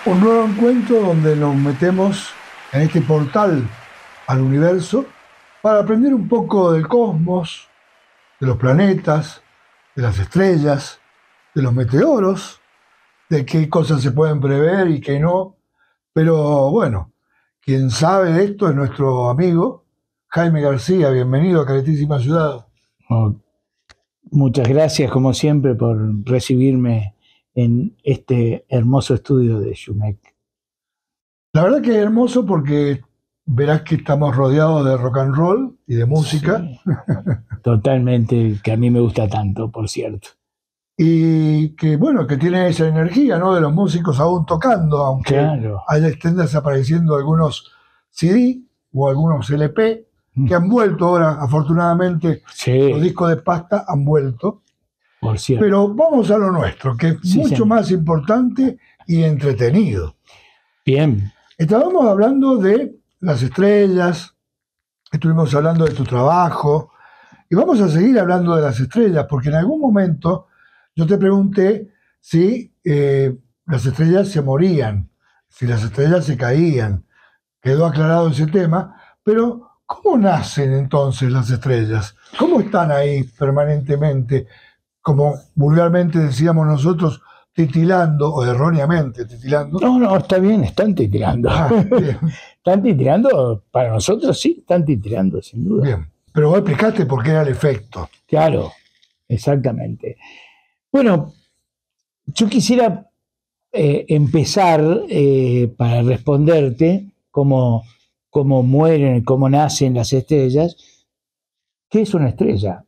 Un nuevo encuentro donde nos metemos en este portal al universo para aprender un poco del cosmos, de los planetas, de las estrellas, de los meteoros, de qué cosas se pueden prever y qué no. Pero bueno, quien sabe de esto es nuestro amigo Jaime García. Bienvenido a Caretísima Ciudad. Oh, muchas gracias, como siempre, por recibirme en este hermoso estudio de Shumec. La verdad que es hermoso porque verás que estamos rodeados de rock and roll y de música. Sí, totalmente, que a mí me gusta tanto, por cierto. Y que bueno, que tiene esa energía, ¿no? De los músicos aún tocando, aunque Claro. estén desapareciendo algunos CD o algunos LP que han vuelto ahora, afortunadamente. Sí. Los discos de pasta han vuelto. Por cierto. Pero vamos a lo nuestro, que es Sí, mucho señor. más importante y entretenido. Bien. Estábamos hablando de las estrellas, estuvimos hablando de tu trabajo, y vamos a seguir hablando de las estrellas, porque en algún momento yo te pregunté si las estrellas se morían, si las estrellas se caían. Quedó aclarado ese tema, pero ¿cómo nacen entonces las estrellas? ¿Cómo están ahí permanentemente? Como vulgarmente decíamos nosotros, titilando, o erróneamente titilando. No, está bien, están titirando. Bien. Están titirando, para nosotros sí, están titirando, sin duda. Bien, pero vos explicaste por qué era el efecto. Claro, exactamente. Bueno, yo quisiera empezar para responderte cómo mueren, cómo nacen las estrellas. ¿Qué es una estrella?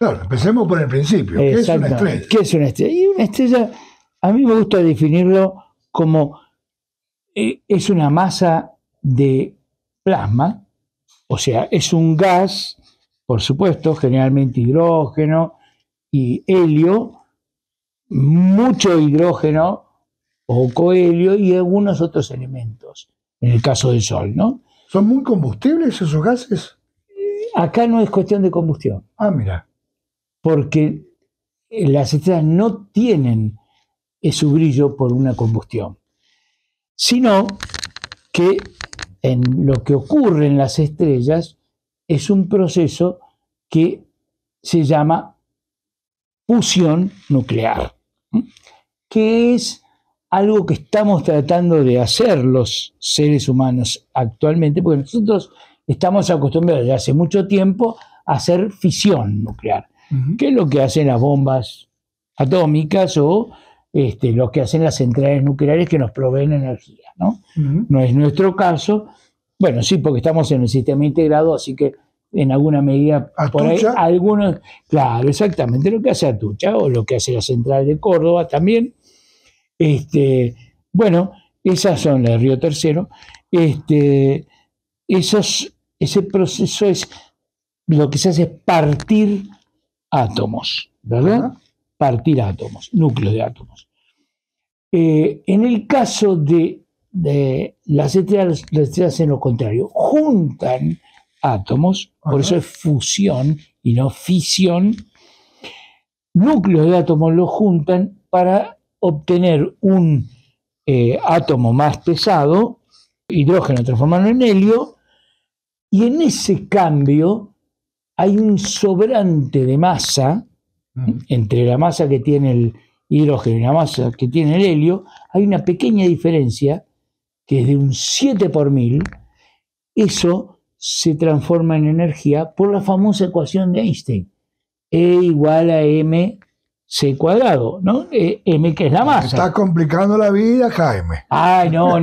Claro, empecemos por el principio. ¿Qué es una estrella? ¿Qué es una estrella? Y una estrella, a mí me gusta definirlo como es una masa de plasma, o sea, es un gas, por supuesto, generalmente hidrógeno y helio, mucho hidrógeno, poco helio y algunos otros elementos, en el caso del Sol, ¿no? ¿Son muy combustibles esos gases? Acá no es cuestión de combustión. Ah, mira. Porque las estrellas no tienen su brillo por una combustión, sino que en lo que ocurre en las estrellas es un proceso que se llama fusión nuclear, que es algo que estamos tratando de hacer los seres humanos actualmente, porque nosotros estamos acostumbrados desde hace mucho tiempo a hacer fisión nuclear, que es lo que hacen las bombas atómicas o lo que hacen las centrales nucleares que nos proveen energía, ¿no? No es nuestro caso. Bueno, sí, porque estamos en el sistema integrado, así que en alguna medida por ahí algunos, claro, exactamente lo que hace Atucha o lo que hace la central de Córdoba también. Bueno, esas son las de Río Tercero. Ese proceso es lo que se hace es partir átomos, ¿verdad? Partir átomos, núcleos de átomos. En el caso de las estrellas hacen lo contrario, juntan átomos, por eso es fusión y no fisión. Núcleos de átomos los juntan para obtener un átomo más pesado, hidrógeno transformado en helio, y en ese cambio hay un sobrante de masa, entre la masa que tiene el hidrógeno y la masa que tiene el helio, hay una pequeña diferencia que es de un 7 por 1000. Eso se transforma en energía por la famosa ecuación de Einstein, E igual a mc cuadrado, ¿no? M, que es la masa. Está complicando la vida, Jaime. Ay, no.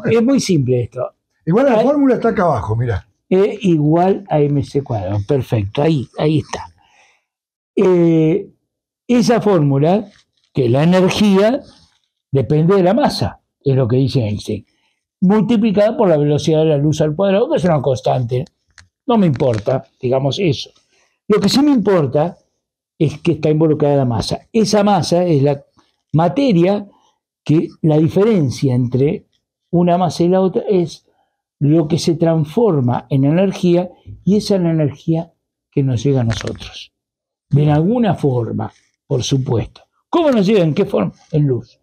Es muy simple esto. Igual la fórmula está acá abajo, mira. E igual a mc cuadrado. Perfecto, ahí está. Esa fórmula, que la energía depende de la masa, es lo que dice Einstein, multiplicada por la velocidad de la luz al cuadrado, que es una constante. No me importa, digamos eso. Lo que sí me importa es que está involucrada la masa. Esa masa es la materia, que la diferencia entre una masa y la otra es lo que se transforma en energía, y esa es la energía que nos llega a nosotros. De alguna forma, por supuesto. ¿Cómo nos llega? ¿En qué forma? En luz.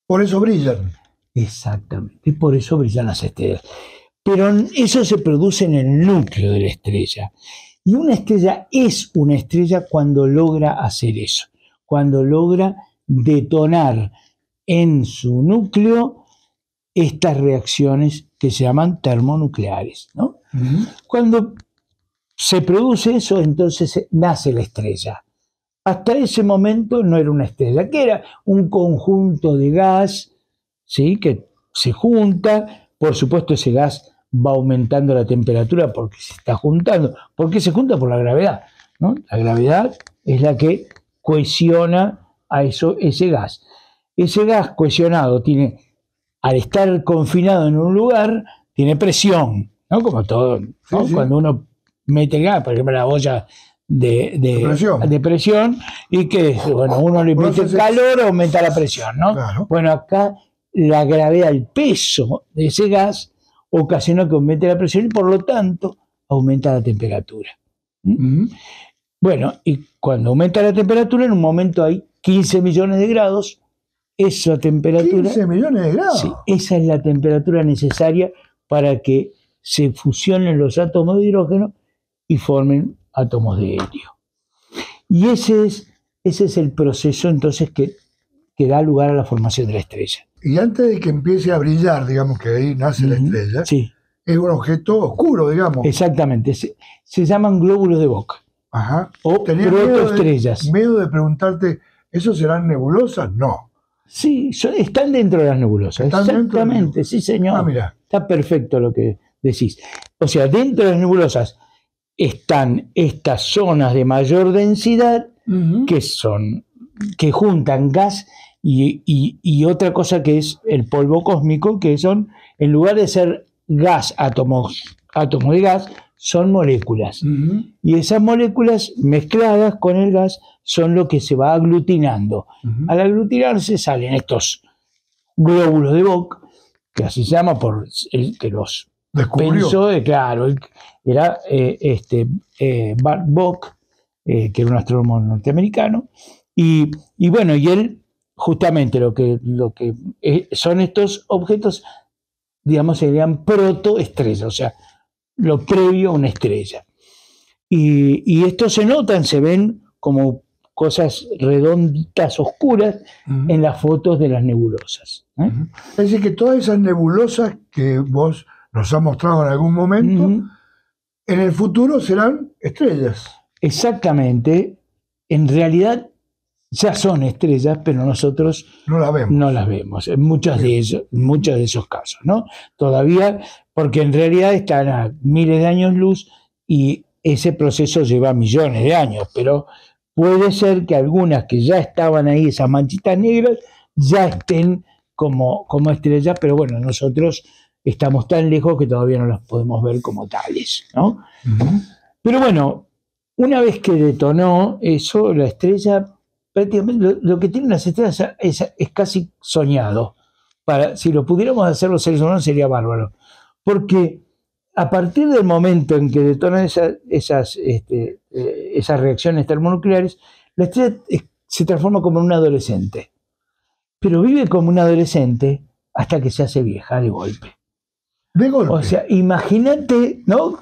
Por eso brillan. Exactamente. Y por eso brillan las estrellas. Pero eso se produce en el núcleo de la estrella. Y una estrella es una estrella cuando logra hacer eso, cuando logra detonar en su núcleo estas reacciones que se llaman termonucleares, ¿no? Cuando se produce eso, entonces nace la estrella. Hasta ese momento no era una estrella, que era un conjunto de gas, ¿sí?, que se junta. Por supuesto, ese gas va aumentando la temperatura porque se está juntando. ¿Por qué se junta? Por la gravedad, ¿no? La gravedad es la que cohesiona a ese gas. Ese gas cohesionado tiene, al estar confinado en un lugar, tiene presión, ¿no? Como todo, ¿no? Sí. Cuando uno mete gas, por ejemplo, la olla de presión, y que, bueno, uno le mete calor, aumenta la presión, ¿no? Claro. Bueno, acá la gravedad, el peso de ese gas ocasiona que aumente la presión y por lo tanto aumenta la temperatura. Bueno, y cuando aumenta la temperatura, en un momento hay 15 millones de grados. Esa temperatura... 15 millones de grados. Sí, esa es la temperatura necesaria para que se fusionen los átomos de hidrógeno y formen átomos de helio. Y ese es el proceso entonces que da lugar a la formación de la estrella. Y antes de que empiece a brillar, digamos que ahí nace la estrella, sí, es un objeto oscuro, digamos. Exactamente, se llaman glóbulos de Bock. Ajá. O protoestrellas. Miedo de preguntarte, ¿esos serán nebulosas? No. Sí, están dentro de las nebulosas. Exactamente, sí, señor. Ah, mira. Está perfecto lo que decís. O sea, dentro de las nebulosas están estas zonas de mayor densidad que juntan gas y otra cosa que es el polvo cósmico, que son, en lugar de ser gas, átomos de gas, son moléculas. Y esas moléculas mezcladas con el gas son lo que se va aglutinando. Al aglutinarse salen estos glóbulos de Bock, que así se llama por el que los descubrió. Pensó, claro, era Bart Bock, que era un astrónomo norteamericano, y bueno, y él justamente lo que son estos objetos, digamos, serían protoestrellas, o sea, lo previo a una estrella. Y estos se notan, se ven como cosas redonditas, oscuras, en las fotos de las nebulosas. Es decir, que todas esas nebulosas que vos nos has mostrado en algún momento, en el futuro serán estrellas. Exactamente. En realidad ya son estrellas, pero nosotros no las vemos en muchos de esos casos, ¿no? Todavía, porque en realidad están a miles de años luz y ese proceso lleva millones de años, pero puede ser que algunas que ya estaban ahí, esas manchitas negras, ya estén como estrellas, pero bueno, nosotros estamos tan lejos que todavía no las podemos ver como tales, ¿no? Pero bueno, una vez que detonó eso, la estrella, prácticamente lo que tienen las estrellas es casi soñado. Si lo pudiéramos hacer los seres humanos sería bárbaro. Porque a partir del momento en que detonan esas reacciones termonucleares, la estrella se transforma como en un adolescente. Pero vive como un adolescente hasta que se hace vieja de golpe. De golpe. O sea, imagínate, ¿no?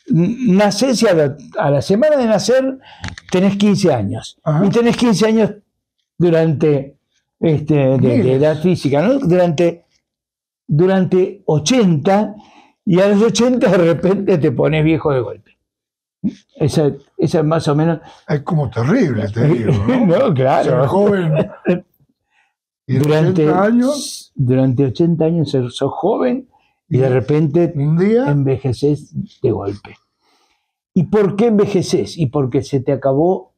Nacés y a la semana de nacer tenés 15 años. Y tenés 15 años durante de edad física, ¿no? Durante 80, y a los 80 de repente te pones viejo de golpe. Esa es más o menos... Es como terrible, te digo, ¿no? No, claro. Ser joven. Y durante 80 años sos joven y de repente un día envejeces de golpe. ¿Y por qué envejeces? Y porque se te acabó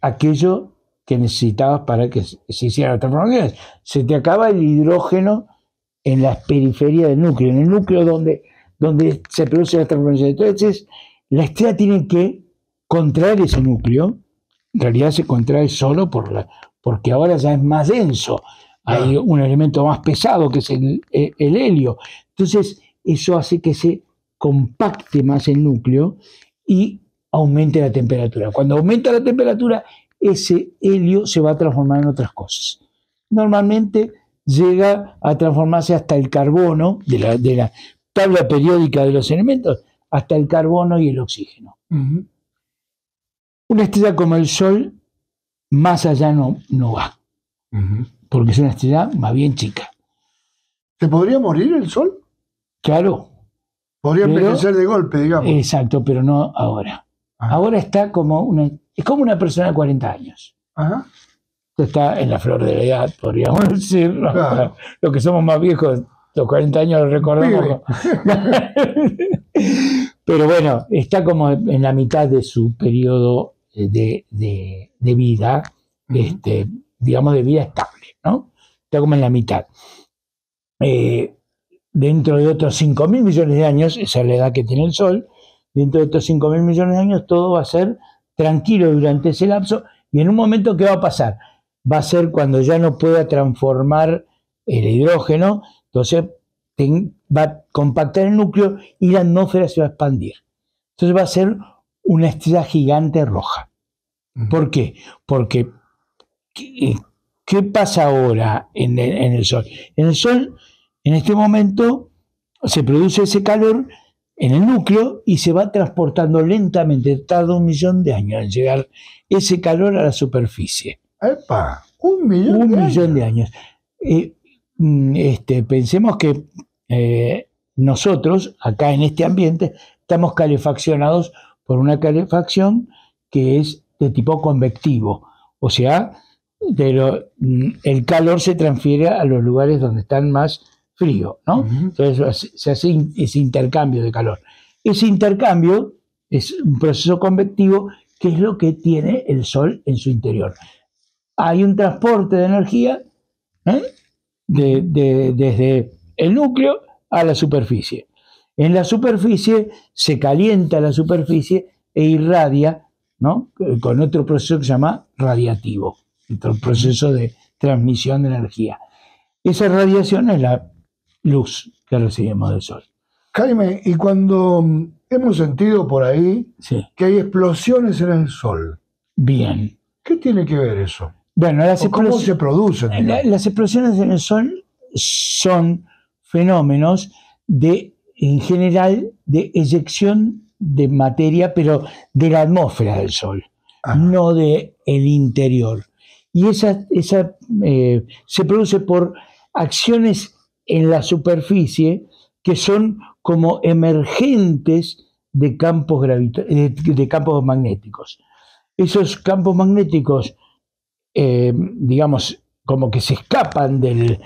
aquello que necesitabas para que se hicieran las transformaciones. Se te acaba el hidrógeno en las periferias del núcleo, en el núcleo donde se producen las transformaciones. Entonces, la estrella tiene que contraer ese núcleo. En realidad se contrae solo porque ahora ya es más denso. Hay un elemento más pesado que es el helio. Entonces, eso hace que se compacte más el núcleo y aumente la temperatura. Cuando aumenta la temperatura, ese helio se va a transformar en otras cosas. Normalmente llega a transformarse hasta el carbono, de la tabla periódica de los elementos, hasta el carbono y el oxígeno. Una estrella como el Sol, más allá no va, porque es una estrella más bien chica. ¿Se podría morir el Sol? Claro. Podría envejecer de golpe, digamos. Exacto, pero no ahora. Ajá. Ahora está como es como una persona de 40 años. Ajá. Está en la flor de la edad, podríamos decir. Claro. Los que somos más viejos, los 40 años los recordamos. Pero bueno, está como en la mitad de su periodo de vida, digamos de vida estable, ¿no? Está como en la mitad. Dentro de otros 5.000 millones de años, esa es la edad que tiene el Sol, dentro de otros 5.000 millones de años todo va a ser tranquilo durante ese lapso, y en un momento, ¿qué va a pasar? Va a ser cuando ya no pueda transformar el hidrógeno, entonces va a compactar el núcleo y la atmósfera se va a expandir. Entonces va a ser una estrella gigante roja. ¿Por qué? Porque ¿qué pasa ahora en el Sol? En el Sol, en este momento, se produce ese calor en el núcleo y se va transportando lentamente, tarda 1 millón de años en llegar ese calor a la superficie. ¡Epa! ¿1 millón de años? Pensemos que nosotros, acá en este ambiente, estamos calefaccionados por una calefacción que es de tipo convectivo, o sea, el calor se transfiere a los lugares donde están más frío, ¿no? Entonces se hace ese intercambio de calor. Ese intercambio es un proceso convectivo que es lo que tiene el Sol en su interior. Hay un transporte de energía desde el núcleo a la superficie. En la superficie se calienta la superficie e irradia, ¿no? Con otro proceso que se llama radiativo, otro proceso de transmisión de energía. Esa radiación es la luz que recibimos del Sol. Jaime, y cuando hemos sentido por ahí que hay explosiones en el Sol. Bien. ¿Qué tiene que ver eso? Bueno, ¿cómo se producen? Las explosiones en el Sol son fenómenos en general, de eyección de materia, pero de la atmósfera del Sol, no del interior. Y esa se produce por acciones en la superficie que son como emergentes de campos magnéticos. Esos campos magnéticos, digamos, como que se escapan del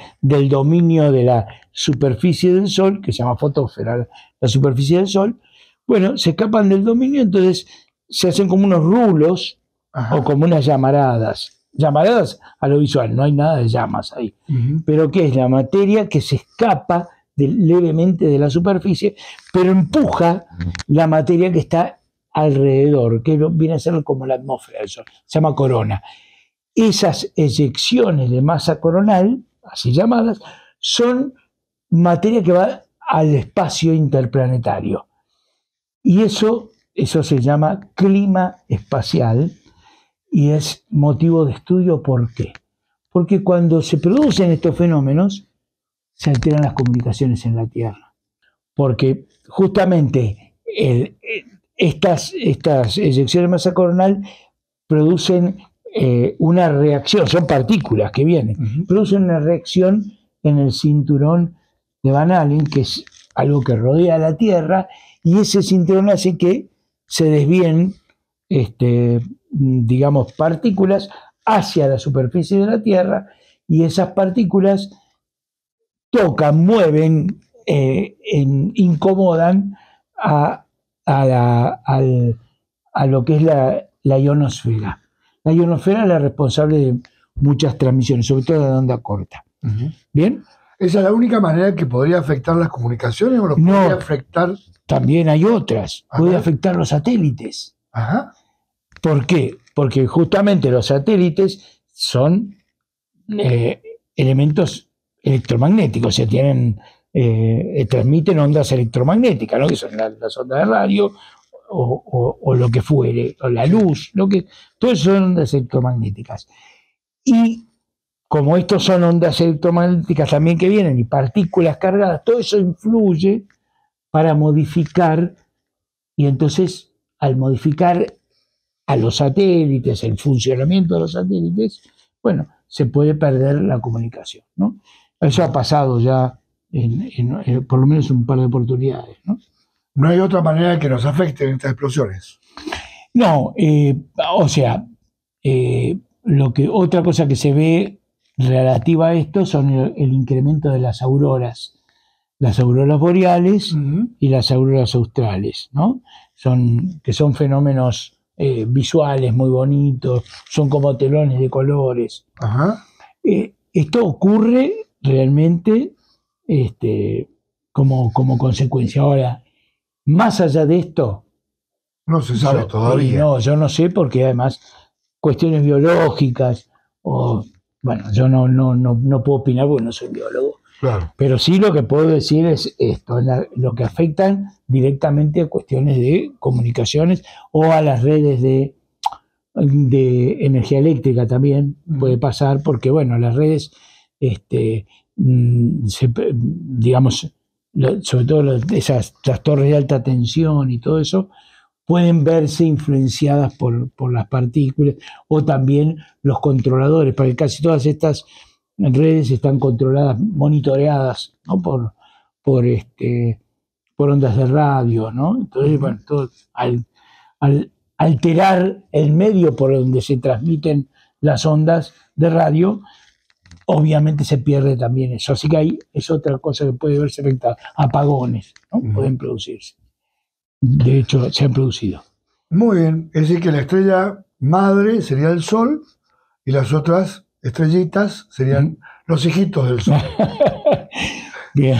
dominio de la superficie del Sol, que se llama fotósfera, la superficie del Sol. Bueno, se escapan del dominio, entonces se hacen como unos rulos o como unas llamaradas. Llamaradas a lo visual, no hay nada de llamas ahí. Pero ¿qué es? La materia que se escapa levemente de la superficie, pero empuja la materia que está alrededor, que viene a ser como la atmósfera del Sol, se llama corona. Esas eyecciones de masa coronal, así llamadas, son materia que va al espacio interplanetario. Y eso se llama clima espacial y es motivo de estudio. ¿Por qué? Porque cuando se producen estos fenómenos, se alteran las comunicaciones en la Tierra. Porque justamente estas eyecciones de masa coronal producen una reacción, son partículas que vienen, producen una reacción en el cinturón de Van Allen, que es algo que rodea la Tierra, y ese cinturón hace que se desvíen, digamos, partículas hacia la superficie de la Tierra, y esas partículas tocan, mueven, incomodan a lo que es la ionosfera. La ionosfera es la responsable de muchas transmisiones, sobre todo de onda corta. ¿Bien? ¿Esa es la única manera que podría afectar las comunicaciones o lo podría afectar? También hay otras. Puede afectar los satélites. ¿Por qué? Porque justamente los satélites son elementos electromagnéticos, o sea, transmiten ondas electromagnéticas, ¿no? Que son las ondas de radio o lo que fuere, o la luz, todo eso son ondas electromagnéticas. Y como estos son ondas electromagnéticas también que vienen y partículas cargadas, todo eso influye para modificar, y entonces al modificar a los satélites, el funcionamiento de los satélites, bueno, se puede perder la comunicación, ¿no? Eso ha pasado ya en por lo menos un par de oportunidades, ¿no? No hay otra manera que nos afecten estas explosiones. No, o sea, otra cosa que se ve relativa a esto son el incremento de las auroras boreales y las auroras australes, ¿no? Que son fenómenos visuales muy bonitos, son como telones de colores. Ajá. Esto ocurre realmente como consecuencia. Ahora, más allá de esto, no se sabe todavía. No, yo no sé, porque además cuestiones biológicas, bueno, yo no puedo opinar porque no soy biólogo. Claro. Pero sí lo que puedo decir es esto, lo que afectan directamente a cuestiones de comunicaciones o a las redes de energía eléctrica también puede pasar, porque bueno, las redes, digamos, sobre todo las torres de alta tensión y todo eso, pueden verse influenciadas por las partículas, o también los controladores, porque casi todas estas redes están controladas, monitoreadas, ¿no? por ondas de radio, ¿no? Entonces, bueno, todo, al alterar el medio por donde se transmiten las ondas de radio, obviamente se pierde también eso. Así que ahí es otra cosa que puede verse afectada. Apagones, ¿no? Pueden producirse. De hecho, se han producido. Muy bien. Es decir, que la estrella madre sería el Sol y las otras estrellitas serían los hijitos del Sol. Bien,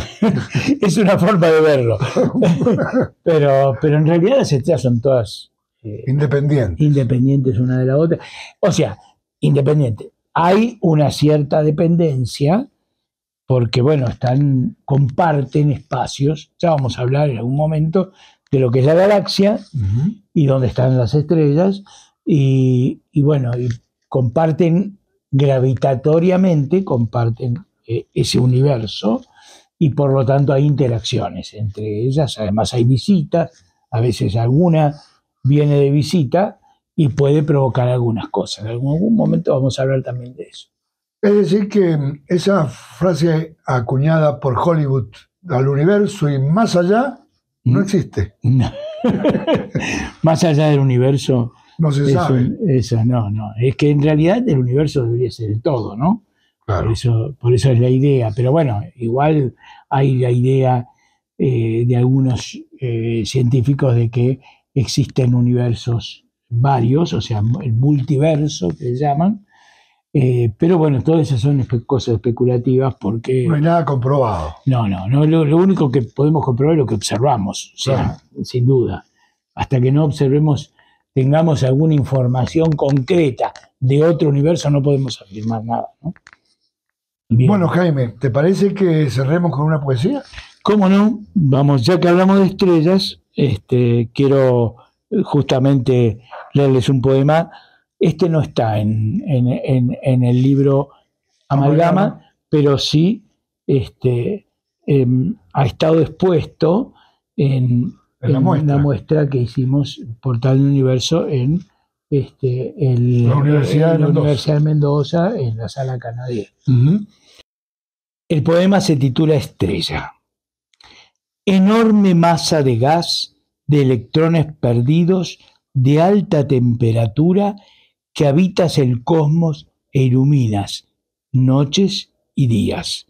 es una forma de verlo. pero en realidad las estrellas son todas independientes una de la otra. O sea, independientes. Hay una cierta dependencia porque, bueno, comparten espacios. Ya vamos a hablar en algún momento de lo que es la galaxia y dónde están las estrellas. Y bueno, y comparten gravitatoriamente, comparten ese universo, y por lo tanto hay interacciones entre ellas. Además hay visitas, a veces alguna viene de visita y puede provocar algunas cosas. En algún momento vamos a hablar también de eso. Es decir, que esa frase acuñada por Hollywood al universo y más allá no existe. No. Más allá del universo no se sabe. No. Es que en realidad el universo debería ser el todo, ¿no? Claro. Por eso es la idea. Pero bueno, igual hay la idea de algunos científicos de que existen universos varios, o sea, el multiverso que se llaman. Pero bueno, todas esas son cosas especulativas porque... No hay nada comprobado. No, lo único que podemos comprobar es lo que observamos, o sea, sin duda. Hasta que no tengamos alguna información concreta de otro universo, no podemos afirmar nada, ¿no? Bien. Bueno, Jaime, ¿te parece que cerremos con una poesía? ¿Cómo no? Vamos, ya que hablamos de estrellas, quiero justamente leerles un poema. Este no está en el libro Amalgama, pero sí ha estado expuesto en la muestra que hicimos Portal del Universo en la Universidad de Mendoza, en la Sala Canadiense. El poema se titula Estrella. Enorme masa de gas, de electrones perdidos, de alta temperatura, que habitas el cosmos e iluminas noches y días.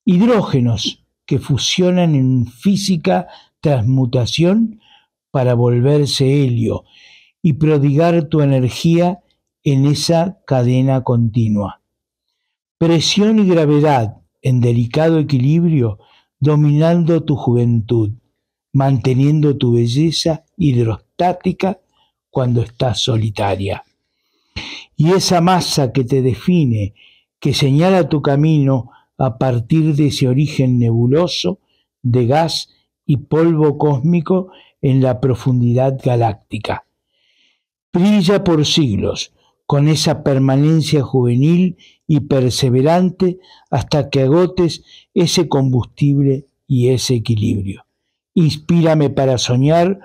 Hidrógenos que fusionan en física transmutación para volverse helio y prodigar tu energía en esa cadena continua. Presión y gravedad en delicado equilibrio, dominando tu juventud, manteniendo tu belleza hidrostática cuando estás solitaria. Y esa masa que te define, que señala tu camino a partir de ese origen nebuloso de gas y polvo cósmico en la profundidad galáctica. Brilla por siglos, con esa permanencia juvenil y perseverante hasta que agotes ese combustible y ese equilibrio. Inspírame para soñar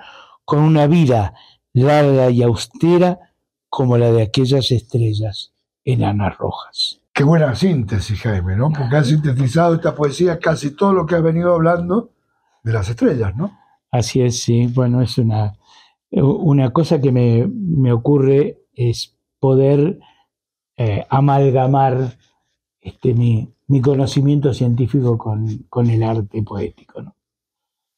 con una vida larga y austera como la de aquellas estrellas enanas rojas. Qué buena síntesis, Jaime, ¿no? Porque has sintetizado esta poesía casi todo lo que has venido hablando de las estrellas, ¿no? Así es, sí. Bueno, es una cosa que me ocurre es poder amalgamar mi conocimiento científico con el arte poético, ¿no?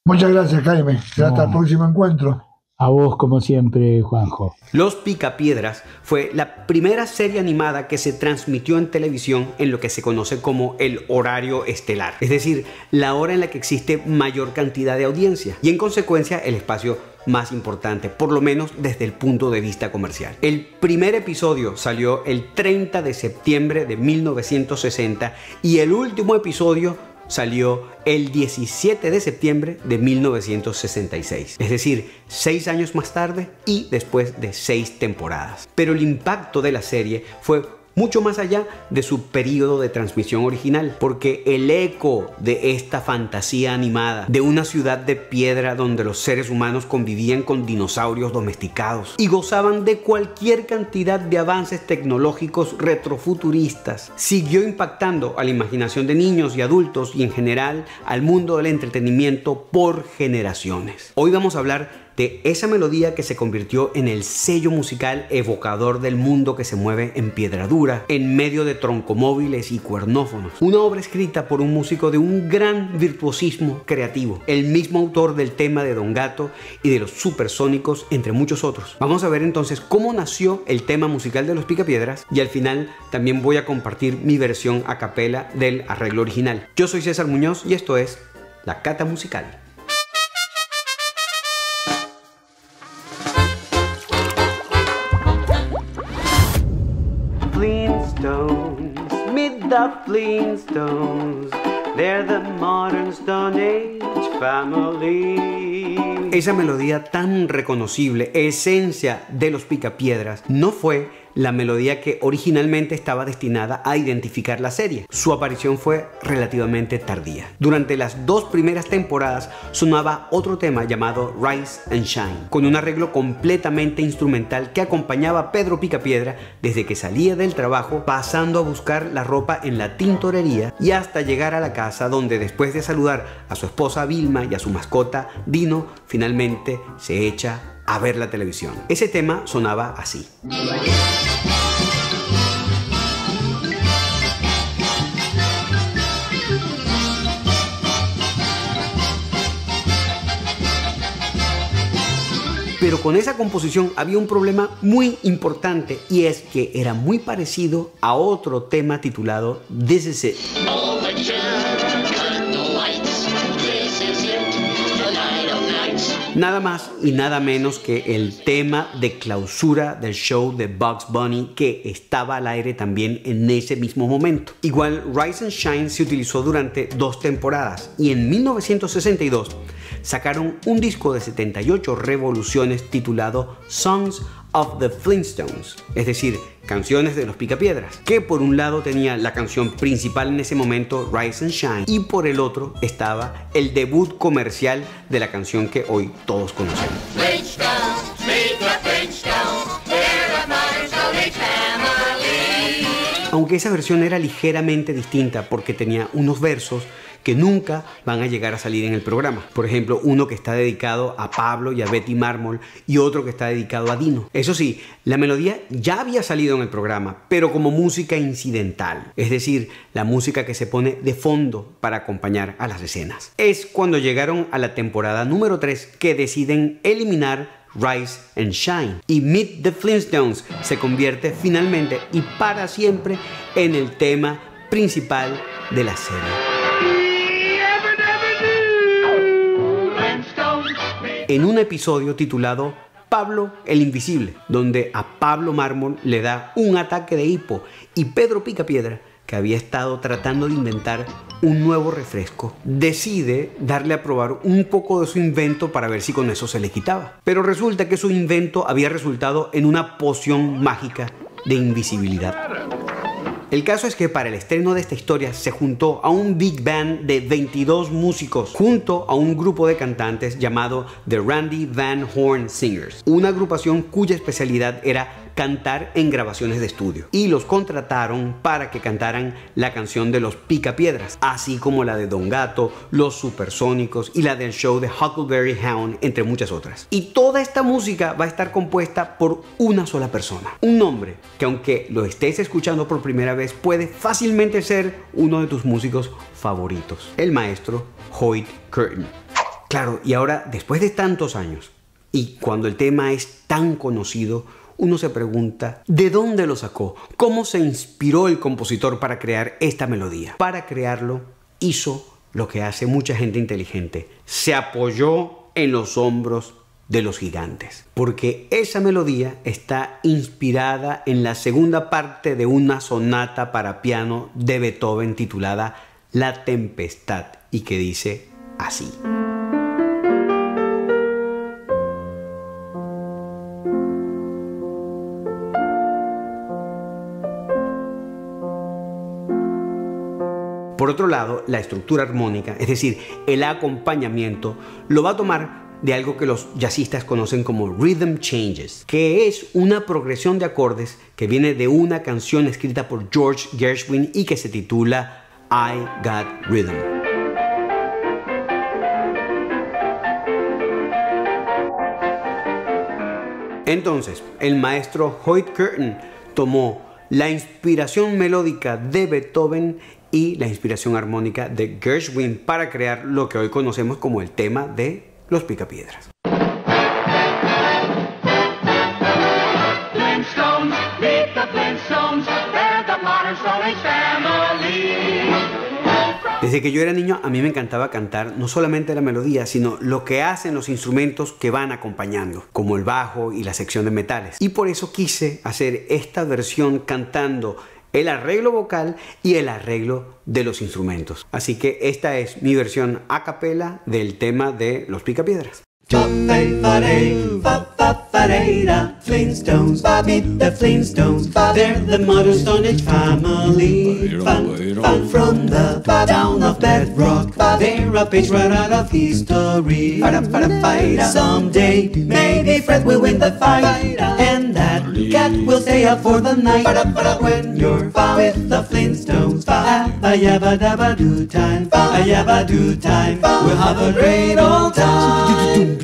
Muchas gracias, Jaime. Hasta el próximo encuentro. A vos, como siempre, Juanjo. Los Picapiedras fue la primera serie animada que se transmitió en televisión en lo que se conoce como el horario estelar, es decir, la hora en la que existe mayor cantidad de audiencia y en consecuencia el espacio más importante, por lo menos desde el punto de vista comercial. El primer episodio salió el 30 de septiembre de 1960 y el último episodio salió el 17 de septiembre de 1966, es decir, 6 años más tarde y después de 6 temporadas. Pero el impacto de la serie fue mucho más allá de su periodo de transmisión original, porque el eco de esta fantasía animada de una ciudad de piedra donde los seres humanos convivían con dinosaurios domesticados y gozaban de cualquier cantidad de avances tecnológicos retrofuturistas siguió impactando a la imaginación de niños y adultos y en general al mundo del entretenimiento por generaciones. Hoy vamos a hablar de esa melodía que se convirtió en el sello musical evocador del mundo que se mueve en piedra dura, en medio de troncomóviles y cuernófonos. Una obra escrita por un músico de un gran virtuosismo creativo, el mismo autor del tema de Don Gato y de los Supersónicos, entre muchos otros. Vamos a ver entonces cómo nació el tema musical de los Picapiedras y al final también voy a compartir mi versión a capela del arreglo original. Yo soy César Muñoz y esto es La Cata Musical. Flintstones, meet the Flintstones, they're the modern Stone Age family. Esa melodía tan reconocible, esencia de los Picapiedras, no fue la melodía que originalmente estaba destinada a identificar la serie. Su aparición fue relativamente tardía. Durante las 2 primeras temporadas sonaba otro tema llamado Rise and Shine, con un arreglo completamente instrumental que acompañaba a Pedro Picapiedra desde que salía del trabajo, pasando a buscar la ropa en la tintorería y hasta llegar a la casa, donde después de saludar a su esposa Vilma y a su mascota Dino, finalmente se echa a ver la televisión. Ese tema sonaba así. Pero con esa composición había un problema muy importante y es que era muy parecido a otro tema titulado This Is It. Nada más y nada menos que el tema de clausura del show de Bugs Bunny que estaba al aire también en ese mismo momento. Igual Rise and Shine se utilizó durante 2 temporadas y en 1962 sacaron un disco de 78 revoluciones titulado Songs of the Flintstones, es decir, canciones de los Picapiedras, que por un lado tenía la canción principal en ese momento, Rise and Shine, y por el otro estaba el debut comercial de la canción que hoy todos conocemos. Aunque esa versión era ligeramente distinta porque tenía unos versos que nunca van a llegar a salir en el programa. Por ejemplo, uno que está dedicado a Pablo y a Betty Mármol y otro que está dedicado a Dino. Eso sí, la melodía ya había salido en el programa, pero como música incidental, es decir, la música que se pone de fondo para acompañar a las escenas. Es cuando llegaron a la temporada número 3 que deciden eliminar Rise and Shine y Meet the Flintstones se convierte finalmente y para siempre en el tema principal de la serie. En un episodio titulado Pablo el Invisible, donde a Pablo Mármol le da un ataque de hipo y Pedro Picapiedra, que había estado tratando de inventar un nuevo refresco, decide darle a probar un poco de su invento para ver si con eso se le quitaba. Pero resulta que su invento había resultado en una poción mágica de invisibilidad. El caso es que para el estreno de esta historia se juntó a un big band de 22 músicos junto a un grupo de cantantes llamado The Randy Van Horn Singers, una agrupación cuya especialidad era cantar en grabaciones de estudio, y los contrataron para que cantaran la canción de los Picapiedras, así como la de Don Gato, los Supersónicos y la del show de Huckleberry Hound, entre muchas otras. Y toda esta música va a estar compuesta por una sola persona, un hombre que, aunque lo estés escuchando por primera vez, puede fácilmente ser uno de tus músicos favoritos, el maestro Hoyt Curtin. Claro, y ahora, después de tantos años, y cuando el tema es tan conocido, uno se pregunta, ¿de dónde lo sacó? ¿Cómo se inspiró el compositor para crear esta melodía? Para crearlo, hizo lo que hace mucha gente inteligente. Se apoyó en los hombros de los gigantes. Porque esa melodía está inspirada en la segunda parte de una sonata para piano de Beethoven titulada La Tempestad, y que dice así. Por otro lado, la estructura armónica, es decir, el acompañamiento, lo va a tomar de algo que los jazzistas conocen como rhythm changes, que es una progresión de acordes que viene de una canción escrita por George Gershwin y que se titula I Got Rhythm. Entonces, el maestro Hoyt Curtin tomó la inspiración melódica de Beethoven y la inspiración armónica de Gershwin para crear lo que hoy conocemos como el tema de los Picapiedras. Flintstones, meet the Flintstones, they're the modern Stone Age family. Desde que yo era niño, a mí me encantaba cantar no solamente la melodía, sino lo que hacen los instrumentos que van acompañando, como el bajo y la sección de metales. Y por eso quise hacer esta versión cantando el arreglo vocal y el arreglo de los instrumentos. Así que esta es mi versión a capela del tema de los Picapiedras. Flintstones, meet the Flintstones, they're the modern Stone Age family. Fun from the town of Bedrock, they're a page right out of history. Someday, maybe Fred will win the fight, and that cat will stay up for the night. When you're with the Flintstones, a-yabba-dabba-doo time, a-yabba-doo time, we'll have a great old time.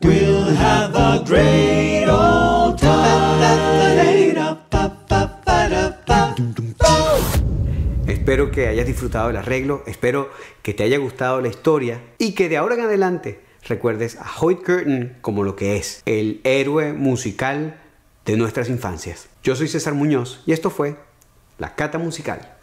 We'll have a great old time. Espero que hayas disfrutado del arreglo, espero que te haya gustado la historia y que de ahora en adelante recuerdes a Hoyt Curtin como lo que es, el héroe musical de nuestras infancias. Yo soy César Muñoz y esto fue La Cata Musical.